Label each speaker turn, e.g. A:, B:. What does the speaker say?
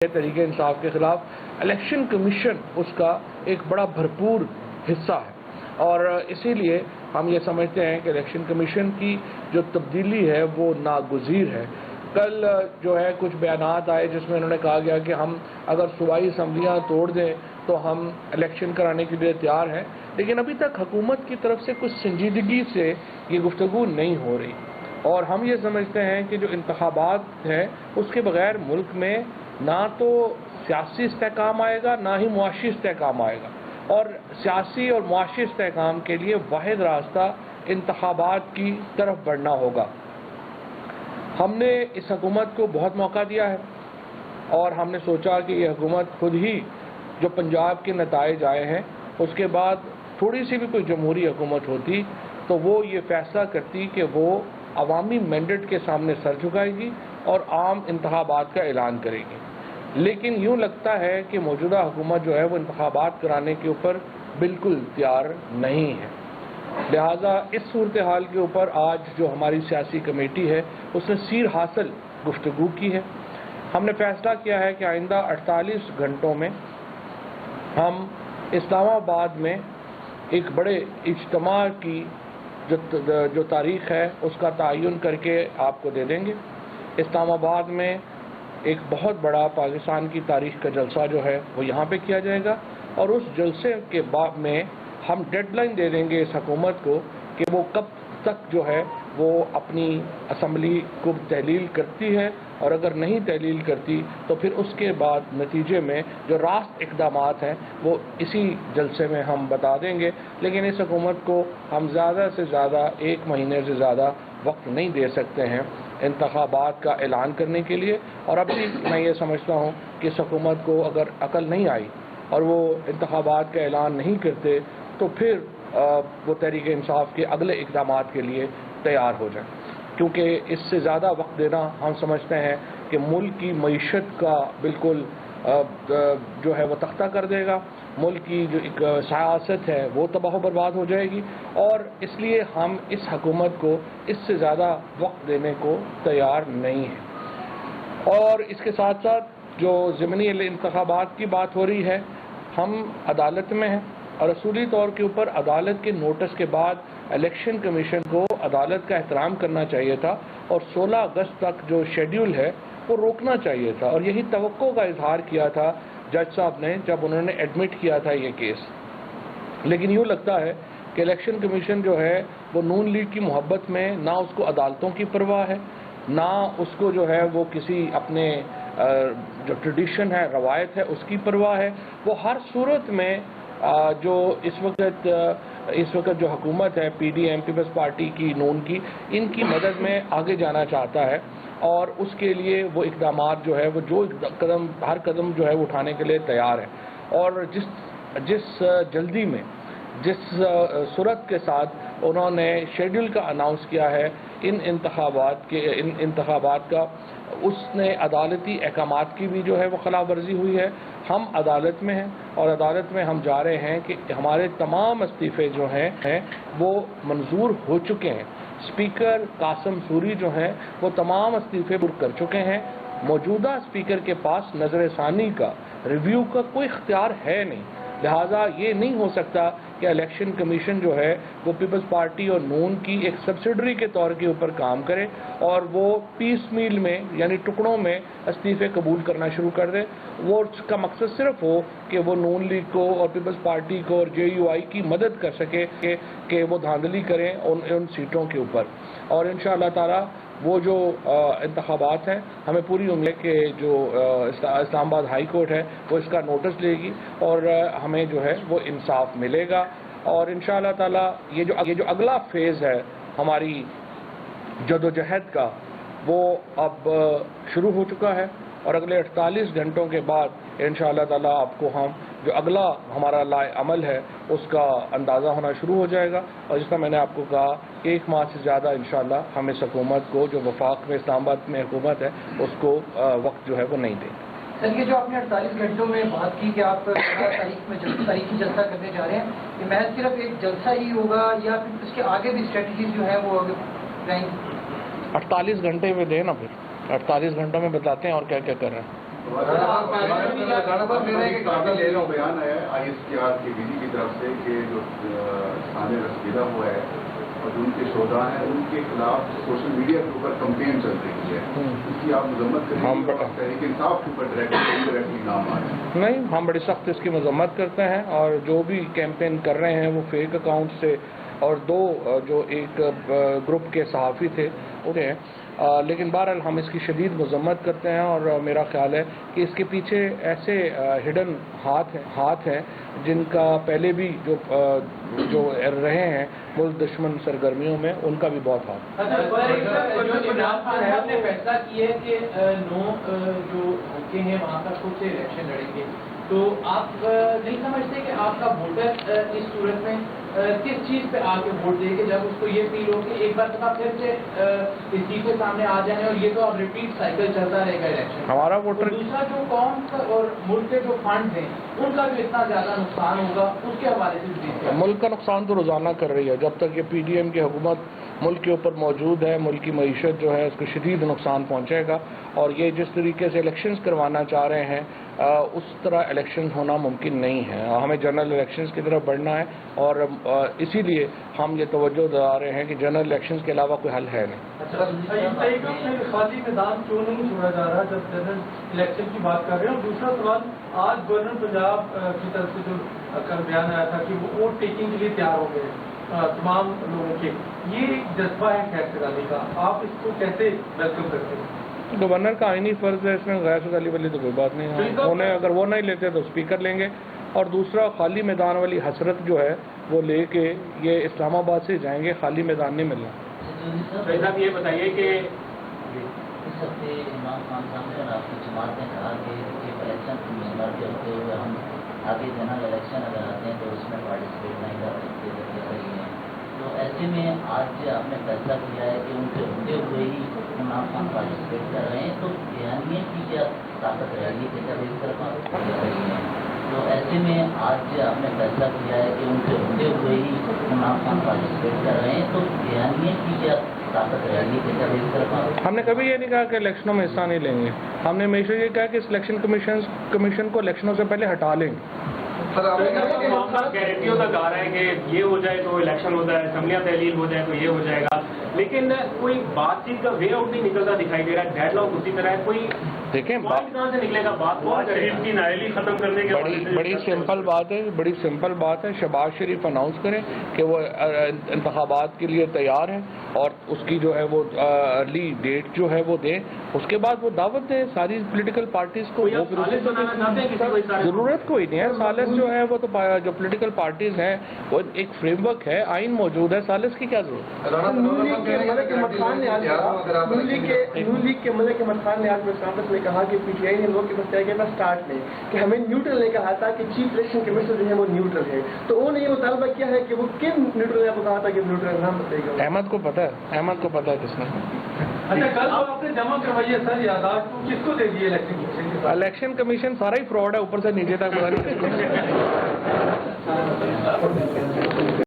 A: तहरीक इंसाफ के खिलाफ election commission उसका एक बड़ा भरपूर हिस्सा है और इसीलिए हम ये समझते हैं कि इलेक्शन कमीशन की जो तब्दीली है वो नागुज़ीर है। कल जो है कुछ बयानात आए जिसमें उन्होंने कहा गया कि हम अगर सूबाई असम्बलियाँ तोड़ दें तो हम इलेक्शन कराने के लिए तैयार हैं, लेकिन अभी तक हुकूमत की तरफ से कुछ संजीदगी से ये गुफ्तगू नहीं हो रही और हम ये समझते हैं कि जो इंतखाबात हैं उसके बगैर मुल्क में ना तो सियासी इस्तेहकाम आएगा ना ही मुआशी इस्तेहकाम आएगा और सियासी और मुआशी इस्तेहकाम के लिए वाहिद रास्ता इंतखाबात की तरफ बढ़ना होगा। हमने इस हुकूमत को बहुत मौका दिया है और हमने सोचा कि ये हुकूमत खुद ही जो पंजाब के नताइज आए हैं उसके बाद थोड़ी सी भी कोई जमहूरी हुकूमत होती तो वो ये फैसला करती कि वो अवामी मैंडेट के सामने सर झुकाएगी और आम इंतखाबात का ऐलान करेगी, लेकिन यूँ लगता है कि मौजूदा हुकूमत जो है वो इंतखाबात कराने के ऊपर बिल्कुल तैयार नहीं है। लिहाजा इस सूरत हाल के ऊपर आज जो हमारी सियासी कमेटी है उसने सीर हासिल गुफ्तगू की है। हमने फैसला किया है कि आइंदा 48 घंटों में हम इस्लामाबाद में एक बड़े इज्तिमा की जो तारीख़ है उसका तयन करके आपको दे देंगे। इस्लामाबाद में एक बहुत बड़ा पाकिस्तान की तारीख़ का जलसा जो है वो यहाँ पे किया जाएगा और उस जलसे के बाद में हम डेडलाइन दे देंगे इस हुकूमत को कि वो कब तक जो है वो अपनी असम्बली को तहलील करती है और अगर नहीं तहलील करती तो फिर उसके बाद नतीजे में जो रास्त इक़दामात हैं वो इसी जलसे में हम बता देंगे। लेकिन इस हुकूमत को हम ज़्यादा से ज़्यादा 1 महीने से ज़्यादा वक्त नहीं दे सकते हैं इंतखाबात का ऐलान करने के लिए और अभी मैं ये समझता हूँ कि इस हुकूमत को अगर अकल नहीं आई और वो इंतखाबात का ऐलान नहीं करते तो फिर वो तहरीक इंसाफ के अगले इक़दामात के लिए तैयार हो जाए, क्योंकि इससे ज़्यादा वक्त देना हम समझते हैं कि मुल्क की मईशत का बिल्कुल जो है वो तख्ता कर देगा, मुल्क की जो एक सियासत है वो तबाह बर्बाद हो जाएगी और इसलिए हम इस हुकूमत को इससे ज़्यादा वक्त देने को तैयार नहीं है। और इसके साथ साथ जो ज़िमनी इंतखाबात की बात हो रही है, हम अदालत में हैं और असूली तौर के ऊपर अदालत के नोटिस के बाद इलेक्शन कमीशन को अदालत का एहतराम करना चाहिए था और 16 अगस्त तक जो शेड्यूल है वो रोकना चाहिए था और यही तवक्को का इजहार किया था जज साहब ने जब उन्होंने एडमिट किया था ये केस। लेकिन यूँ लगता है कि इलेक्शन कमीशन जो है वो नून लीग की मोहब्बत में ना उसको अदालतों की परवाह है, ना उसको जो है वो किसी अपने जो ट्रेडिशन है रवायत है उसकी परवाह है। वो हर सूरत में जो इस वक्त जो हुकूमत है PDM पीपल्स पार्टी की नून की, इनकी मदद में आगे जाना चाहता है और उसके लिए वो इक़दामात जो है वो जो हर कदम जो है वो उठाने के लिए तैयार है और जिस जल्दी में जिस सूरत के साथ उन्होंने शेड्यूल का अनाउंस किया है इन इंतखाबात का, उसने अदालती अहकामात की भी जो है वो खिलाफ वर्जी हुई है। हम अदालत में हैं और अदालत में हम जा रहे हैं कि हमारे तमाम इस्तीफ़े जो हैं वो मंजूर हो चुके हैं। स्पीकर कासिम सूरी जो हैं वो तमाम इस्तीफ़े पुर कर चुके हैं। मौजूदा स्पीकर के पास नज़र-ए-सानी का रिव्यू का कोई इख्तियार है नहीं, लिहाजा ये नहीं हो सकता कि इलेक्शन कमीशन जो है वो पीपल्स पार्टी और नून की एक सब्सिडरी के तौर के ऊपर काम करे और वो पीस मील में यानी टुकड़ों में इस्तीफ़े कबूल करना शुरू कर दे। वो उसका मकसद सिर्फ हो कि वो नून लीग को और पीपल्स पार्टी को और JUI की मदद कर सके कि वो धांधली करें उन सीटों के ऊपर। और इंशाअल्लाह ताला वो जो इंतखाबात हैं हमें पूरी उम्मीद है कि जो इस्लामाबाद हाई कोर्ट है वो इसका नोटिस लेगी और हमें जो है वो इंसाफ मिलेगा और इंशाअल्लाह ताला ये जो अगला फेज़ है हमारी जदोजहद का वो अब शुरू हो चुका है और अगले 48 घंटों के बाद इंशाअल्लाह ताला आपको हम जो अगला हमारा लाए अमल है उसका अंदाज़ा होना शुरू हो जाएगा। और जिस तरह मैंने आपको कहा कि 1 माह से ज़्यादा इंशाअल्लाह हम इस हुकूमत को जो वफाक में इस्लामाबाद में हुकूमत है उसको वक्त जो है वो नहीं देंगे।
B: सर, ये जो आपने 48 घंटों में बात की कि आप 15 तारीख में तारीखी जलसा करने जा रहे हैं, ये महज सिर्फ एक जलसा ही होगा या फिर उसके आगे भी स्ट्रेटजीज जो है वो आगे रहेंगी?
A: 48 घंटे में दें ना, फिर 48 घंटों में बताते हैं और क्या क्या कर रहे हैं।
C: بیان آیا ہے ISPR کی BG کی طرف سے کہ جو ثانیہ رسیدہ ہوا ہے اور جو ان کے شہدا ہیں ان کے خلاف سوشل میڈیا کے اوپر کمپین چل رہی ہے، اس کی آپ مذمت کریں گے؟ تحریک انصاف کے اوپر ڈائریکٹلی نام آ رہے ہیں؟
A: نہیں، ہم بڑی سخت اس کی مذمت کرتے ہیں، اور جو بھی کیمپین کر رہے ہیں وہ فیک اکاؤنٹ سے، اور دو جو ایک گروپ کے صحافی تھے انہیں، لیکن بہرحال ہم اس کی شدید مذمت کرتے ہیں، اور میرا خیال ہے کہ اس کے پیچھے ایسے ہڈن ہاتھ ہیں جن کا پہلے بھی جو رہے ہیں ملک دشمن سرگرمیوں میں، ان کا بھی بہت ہاتھ۔
D: عمران خان صاحب نے فیصلہ کیا ہے کہ 9 جو حلقے ہیں وہاں پر خود سے الیکشن لڑیں گے، تو آپ نہیں سمجھتے کہ آپ کا ووٹر اس صورت میں کس چیز پہ آ کے ووٹ دے گے جب اس کو یہ فیل ہو کہ ایک بار دفعہ پھر سے اس چیز کے سامنے آ جائیں، اور یہ تو اب ریپیٹ سائیکل چلتا رہے گا الیکشن؟
A: ہمارا ووٹر،
D: دوسرا جو قوم اور ملک کے جو فنڈ ہیں ان کا بھی اتنا زیادہ نقصان ہوگا، اس کے حوالے سے بھی
A: ملک کا نقصان تو روزانہ کر رہی ہے، جب تک یہ PDM کی حکومت ملک کے اوپر موجود ہے، ملک کی معیشت جو ہے اس کو شدید نقصان پہنچے گا، اور یہ جس طریقے سے الیکشنز کروانا چاہ رہے ہیں اس طرح الیکشن ہونا ممکن نہیں ہے۔ ہمیں جنرل الیکشنز کی طرف بڑھنا ہے، اور اسی لیے ہم یہ توجہ دلا رہے ہیں کہ جنرل الیکشنز کے علاوہ کوئی حل ہے نہیں۔
E: خالی میدان کیوں نہیں چھوڑا جا رہا جب جنرل الیکشن کی بات کر رہے ہیں؟ اور دوسرا سوال، آج گورنر پنجاب کی طرف سے جو کل بیان آیا تھا کہ وہ ووٹ ٹیکنگ کے لیے تیار ہو گئے تمام لوگوں کے، یہ ایک جذبہ ہے خیر سگالی کا، آپ اس کو کیسے ویلکم کرتے ہیں؟
A: گورنر کا آئینی فرض ہے، اس میں غیر سگالی والی تو کوئی بات نہیں ہے، انہیں اگر وہ نہیں لیتے تو اسپیکر لیں گے، اور دوسرا خالی میدان والی حسرت جو ہے وہ لے کے یہ اسلام آباد سے جائیں گے، خالی میدان نہیں ملنا۔
D: صاحب یہ بتائیے کہ
F: اس ہفتے عمران خان صاحب نے اور آپ کی جماعت نے کہا کہ الیکشن کو معیار کے ہوتے ہوئے ہم آگے جنرل الیکشن اگر آتے ہیں تو اس میں پارٹیسپیٹ نہیں کر رہی ہیں، تو ایسے میں آج آپ نے فیصلہ کیا ہے کہ ان کے ہوتے ہوئے ہی عمران خان پارٹیسپیٹ کر رہے ہیں، تو بیانیے کی کیا طاقت رہے گی کہ جب ایک طرف کر رہی ہیں، تو ایسے میں آج آپ نے فیصلہ کیا ہے کہ ان کے ہوتے ہوئے ہی عمران خان پارٹیسپیٹ کر رہے ہیں، تو بیانیے کی کیا طاقت رہے گی کہ جب ایک طرف؟
A: ہم نے کبھی یہ نہیں کہا کہ الیکشنوں میں حصہ نہیں لیں گے، ہم نے ہمیشہ یہ کہا کہ اس الیکشن کمیشن کو الیکشنوں سے پہلے ہٹا لیں گے۔
D: گارنٹیوں تک آ رہا ہے کہ یہ ہو جائے تو الیکشن ہوتا ہے، اسمبلیاں تحلیل ہو جائے تو یہ ہو جائے گا، لیکن کوئی بات چیت کا وے آؤٹ نہیں نکلتا دکھائی دے رہا ہے، ڈیڈ لاک اسی طرح ہے، کوئی
A: دیکھیں
D: کہاں سے نکلے گا؟ بات شریف کی نااہلی ختم کرنے کے
A: بڑی سمپل بات ہے، شہباز شریف اناؤنس کریں کہ وہ انتخابات کے لیے تیار ہیں، اور اس کی جو ہے وہ ارلی ڈیٹ جو ہے وہ دیں، اس کے بعد وہ دعوت دیں ساری پولیٹیکل پارٹیز کو۔ ضرورت کوئی نہیں ہے، سالس جو ہے وہ تو جو پولیٹیکل پارٹیز ہیں وہ ایک فریم ورک ہے، آئین موجود ہے، سالس کی کیا ضرورت ہے؟
E: نون لیگ کے ملک احمد خان نے آج پریس کانفرنس میں کہا کہ PTI نے لوگ کے پاس طے کیا تھا اسٹارٹ میں کہ ہمیں نیوٹرل نے کہا تھا کہ چیف الیکشن کمیشنر جو ہے وہ نیوٹرل ہے، تو انہوں نے یہ مطالبہ کیا ہے کہ وہ کن نیوٹرل نے کہا تھا کہ نیوٹرل نام بتائے گا؟
A: احمد کو پتا ہے کس نے؟
E: اچھا، کل آپ نے جمع کروائی ہے سر یادداشت، کس کو دے دی
A: الیکشن کمیشن سارا ہی فراڈ ہے، اوپر سے نیچے تک پتا نہیں۔